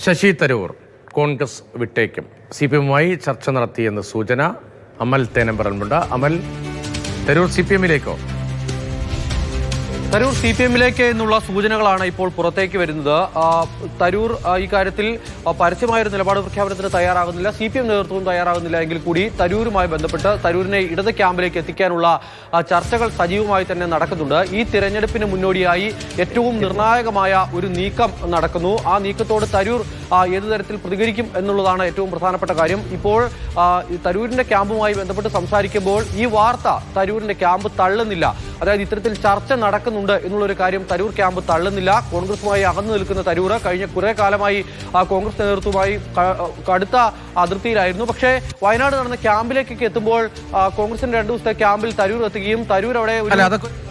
ശശി തരൂർ കോൺഗ്രസ് വിട്ടേക്കും. CPM-മായി ചർച്ച നടത്തിയെന്ന് സൂചന. അമൽ തേനമ്പറമ്പുണ്ട്. അമൽ, തരൂർ CPM-ലേക്കോ? തരൂർ CPM-ലേക്ക് എന്നുള്ള സൂചനകളാണ് ഇപ്പോൾ പുറത്തേക്ക് വരുന്നത്. തരൂർ ഈ കാര്യത്തിൽ പരസ്യമായൊരു നിലപാട് പ്രഖ്യാപനത്തിന് തയ്യാറാകുന്നില്ല, CPM നേതൃത്വവും തയ്യാറാകുന്നില്ല എങ്കിൽ കൂടി തരൂരുമായി ബന്ധപ്പെട്ട് തരൂരിനെ ഇടത് ക്യാമ്പിലേക്ക് എത്തിക്കാനുള്ള ചർച്ചകൾ സജീവമായി തന്നെ നടക്കുന്നുണ്ട്. ഈ തിരഞ്ഞെടുപ്പിന് മുന്നോടിയായി ഏറ്റവും നിർണായകമായ ഒരു നീക്കം നടക്കുന്നു. ആ നീക്കത്തോട് തരൂർ ഏതു തരത്തിൽ പ്രതികരിക്കും എന്നുള്ളതാണ് ഏറ്റവും പ്രധാനപ്പെട്ട കാര്യം. ഇപ്പോൾ തരൂരിന്റെ ക്യാമ്പുമായി ബന്ധപ്പെട്ട് സംസാരിക്കുമ്പോൾ ഈ വാർത്ത തരൂരിന്റെ ക്യാമ്പ് തള്ളുന്നില്ല. അതായത് ഇത്തരത്തിൽ ചർച്ച നടക്കുന്നുണ്ട് എന്നുള്ളൊരു കാര്യം തരൂർ ക്യാമ്പ് തള്ളുന്നില്ല. കോൺഗ്രസുമായി അകന്നു നിൽക്കുന്ന തരൂർ കഴിഞ്ഞ കുറെ കാലമായി കോൺഗ്രസ് നേതൃത്വവുമായി കടുത്ത അതിർത്തിയിലായിരുന്നു. പക്ഷേ വയനാട് നടന്ന ക്യാമ്പിലേക്കൊക്കെ എത്തുമ്പോൾ കോൺഗ്രസിന്റെ 2 ദിവസത്തെ ക്യാമ്പിൽ തരൂർ എത്തുകയും തരൂർ അവിടെ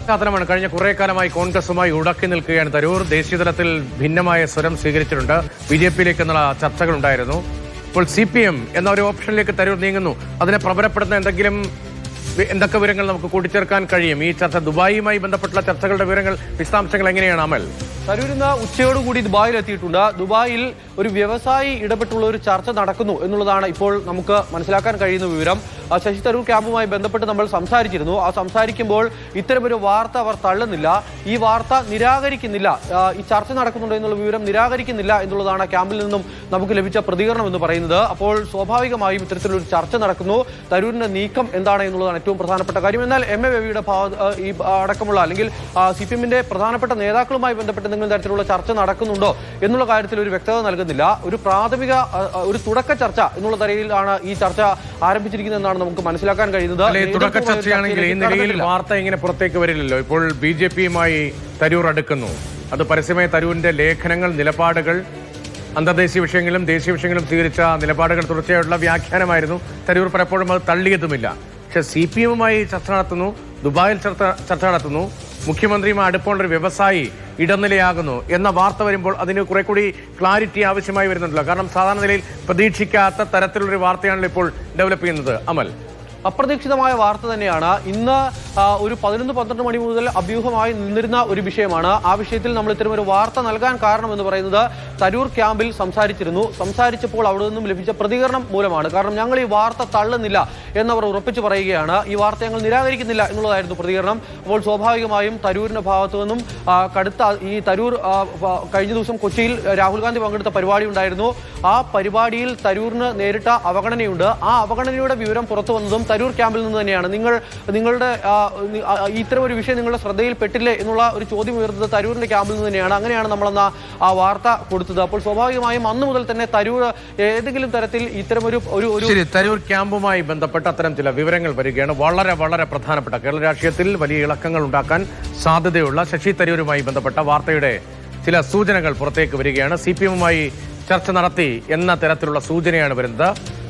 സാധനമാണ്. കഴിഞ്ഞ കുറെ കാലമായി കോൺഗ്രസുമായി ഉടക്കി നിൽക്കുകയാണ് തരൂർ. ദേശീയ തലത്തിൽ ഭിന്നമായ സ്വരം സ്വീകരിച്ചിട്ടുണ്ട്. BJP-യിലേക്ക് എന്നുള്ള ചർച്ചകളുണ്ടായിരുന്നു. ഇപ്പോൾ CPM എന്ന ഒരു ഓപ്ഷനിലേക്ക് തരൂർ നീങ്ങുന്നു. അതിനെ പ്രബലപ്പെടുന്ന എന്തൊക്കെ വിവരങ്ങൾ നമുക്ക് കൂട്ടിച്ചേർക്കാൻ കഴിയും? ഈ ചർച്ച ദുബായിയുമായി ബന്ധപ്പെട്ടുള്ള ചർച്ചകളുടെ വിവരങ്ങൾ, വിശദാംശങ്ങൾ എങ്ങനെയാണ് അമൽ? തരൂർ ഇന്ന് ഉച്ചയോടുകൂടി ദുബായിൽ എത്തിയിട്ടുണ്ട്. ദുബായിൽ ഒരു വ്യവസായി ഇടപെട്ടുള്ള ഒരു ചർച്ച നടക്കുന്നു എന്നുള്ളതാണ് ഇപ്പോൾ നമുക്ക് മനസ്സിലാക്കാൻ കഴിയുന്ന വിവരം. ശശി തരൂർ ക്യാമ്പുമായി ബന്ധപ്പെട്ട് നമ്മൾ സംസാരിച്ചിരുന്നു. ആ സംസാരിക്കുമ്പോൾ ഇത്തരമൊരു വാർത്ത അവർ തള്ളുന്നില്ല, ഈ വാർത്ത നിരാകരിക്കുന്നില്ല, ഈ ചർച്ച നടക്കുന്നുണ്ട് എന്നുള്ള വിവരം നിരാകരിക്കുന്നില്ല എന്നുള്ളതാണ് ക്യാമ്പിൽ നിന്നും നമുക്ക് ലഭിച്ച പ്രതികരണം എന്ന് പറയുന്നത്. അപ്പോൾ സ്വാഭാവികമായും ഇത്തരത്തിലൊരു ചർച്ച നടക്കുന്നു. തരൂരിന്റെ നീക്കം എന്താണ് എന്നുള്ളതാണ് ഏറ്റവും പ്രധാനപ്പെട്ട കാര്യം. എന്നാൽ MA ബേബിയുടെ ഈ അടക്കമുള്ള അല്ലെങ്കിൽ CPM-ന്റെ പ്രധാനപ്പെട്ട നേതാക്കളുമായി ബന്ധപ്പെട്ട് എന്തെങ്കിലും തരത്തിലുള്ള ചർച്ച നടക്കുന്നുണ്ടോ എന്നുള്ള കാര്യത്തിൽ ഒരു വ്യക്തത നൽകുന്നില്ല. ഒരു പ്രാഥമിക ഒരു തുടക്ക ചർച്ച എന്നുള്ള തരയിലാണ് ഈ ചർച്ച ആരംഭിച്ചിരിക്കുന്നതെന്നാണ് നമുക്ക് മനസ്സിലാക്കാൻ കഴിയുന്നത്. തുടക്ക ചർച്ചയാണെങ്കിൽ ഈ നിലയിൽ വാർത്ത ഇങ്ങനെ പുറത്തേക്ക് വരില്ലല്ലോ. ഇപ്പോൾ BJP-യുമായി തരൂർ അടുക്കുന്നു. അത് പരസ്യമായ തരൂരിന്റെ ലേഖനങ്ങൾ, നിലപാടുകൾ, അന്തർദേശീയ വിഷയങ്ങളും ദേശീയ വിഷയങ്ങളും സ്വീകരിച്ച നിലപാടുകൾ തുടർച്ചയായിട്ടുള്ള വ്യാഖ്യാനമായിരുന്നു. തരൂർ പലപ്പോഴും അത് തള്ളിയതുമില്ല. പക്ഷെ CPM-യുമായി ചർച്ച നടത്തുന്നു, ദുബായിൽ ചർച്ച നടത്തുന്നു, മുഖ്യമന്ത്രിയുമായി അടുപ്പമുള്ള ഒരു വ്യവസായി ഇടനിലയാകുന്നു എന്ന വാർത്ത വരുമ്പോൾ അതിന് കുറെ കൂടി ക്ലാരിറ്റി ആവശ്യമായി വരുന്നുണ്ടല്ലോ. കാരണം സാധാരണ നിലയിൽ പ്രതീക്ഷിക്കാത്ത തരത്തിലുള്ളൊരു വാർത്തയാണല്ലോ ഇപ്പോൾ ഡെവലപ്പ് ചെയ്യുന്നത്. അമൽ, അപ്രതീക്ഷിതമായ വാർത്ത തന്നെയാണ്. ഇന്ന് ഒരു 11-12 മണി മുതൽ അഭ്യൂഹമായി നിന്നിരുന്ന ഒരു വിഷയമാണ്. ആ വിഷയത്തിൽ നമ്മൾ ഇത്തരം ഒരു വാർത്ത നൽകാൻ കാരണം എന്ന് പറയുന്നത് തരൂർ ക്യാമ്പിൽ സംസാരിച്ചപ്പോൾ അവിടെ നിന്നും ലഭിച്ച പ്രതികരണം മൂലമാണ്. കാരണം ഞങ്ങൾ ഈ വാർത്ത തള്ളുന്നില്ല എന്നവർ ഉറപ്പിച്ചു പറയുകയാണ്. ഈ വാർത്ത ഞങ്ങൾ നിരാകരിക്കുന്നില്ല എന്നുള്ളതായിരുന്നു പ്രതികരണം. അപ്പോൾ സ്വാഭാവികമായും തരൂരിന്റെ ഭാഗത്തു നിന്നും കടുത്ത ഈ തരൂർ കഴിഞ്ഞ ദിവസം കൊച്ചിയിൽ രാഹുൽ ഗാന്ധി പങ്കെടുത്ത പരിപാടി ഉണ്ടായിരുന്നു. ആ പരിപാടിയിൽ തരൂരിന് നേരിട്ട അവഗണനയുണ്ട്. ആ അവഗണനയുടെ വിവരം പുറത്തു വന്നതും തരൂർ ക്യാമ്പിൽ നിന്ന് തന്നെയാണ്. നിങ്ങളുടെ ഇത്തരം ഒരു വിഷയം നിങ്ങളുടെ ശ്രദ്ധയിൽപ്പെട്ടില്ലേ എന്നുള്ള ഒരു ചോദ്യം ഉയർന്നത് തരൂരിന്റെ ക്യാമ്പിൽ നിന്ന് തന്നെയാണ്. അങ്ങനെയാണ് നമ്മളെന്ന ആ വാർത്ത കൊടുത്തത്. അപ്പോൾ സ്വാഭാവികമായും അന്ന് മുതൽ തന്നെ തരൂർ ഏതെങ്കിലും തരത്തിൽ ഇത്തരമൊരു തരൂർ ക്യാമ്പുമായി ബന്ധപ്പെട്ട അത്തരം ചില വിവരങ്ങൾ വരികയാണ്. വളരെ വളരെ പ്രധാനപ്പെട്ട കേരള രാഷ്ട്രീയത്തിൽ വലിയ ഇളക്കങ്ങൾ ഉണ്ടാക്കാൻ സാധ്യതയുള്ള ശശി തരൂരുമായി ബന്ധപ്പെട്ട വാർത്തയുടെ ചില സൂചനകൾ പുറത്തേക്ക് വരികയാണ്. CPM-യുമായി ചർച്ച നടത്തി എന്ന തരത്തിലുള്ള സൂചനയാണ് വരുന്നത്.